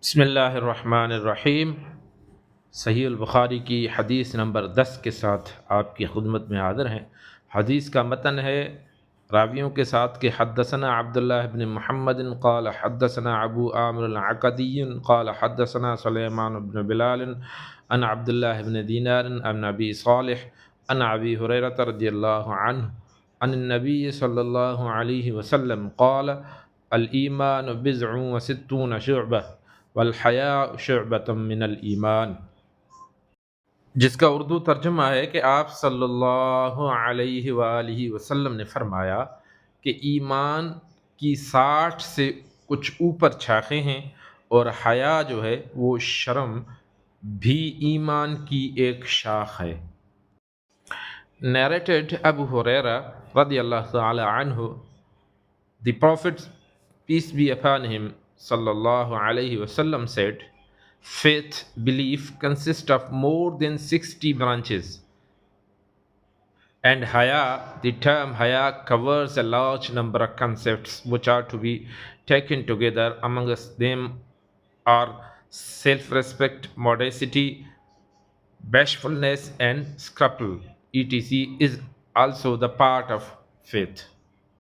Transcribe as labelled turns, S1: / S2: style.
S1: بسم اللہ الرحمن الرحیم۔ صحیح البخاری کی حدیث نمبر 10 کے ساتھ آپ کی خدمت میں حاضر ہیں۔ حدیث کا متن ہے راویوں کے ساتھ کہ حدثنا عبداللہ بن محمد قال حدثنا ابو عامر العقدی قال حدثنا سلیمان بن بلال عن عبداللہ بن دینار عن ابی صالح عن ابی ہریرہ رضی اللہ عنہ عن النبی صلی اللہ علیہ وسلم قال الایمان بضع وستون شعبہ والحیاء شعبۃ من الایمان، جس کا اردو ترجمہ ہے کہ آپ صلی اللہ علیہ وآلہ وسلم نے فرمایا کہ ایمان کی 60 سے کچھ اوپر شاخیں ہیں، اور حیا جو ہے وہ شرم بھی ایمان کی ایک شاخ ہے۔ Narrated Abu Huraira radiallahu ta'ala anhu, the Prophet, peace be upon him, sallallahu alayhi wasallam said, faith, belief consists of more than 60 branches, and haya, the term haya covers a large number of concepts which are to be taken together. Amongst them are self-respect, modesty, bashfulness, and scruple, etc. is also the part of faith.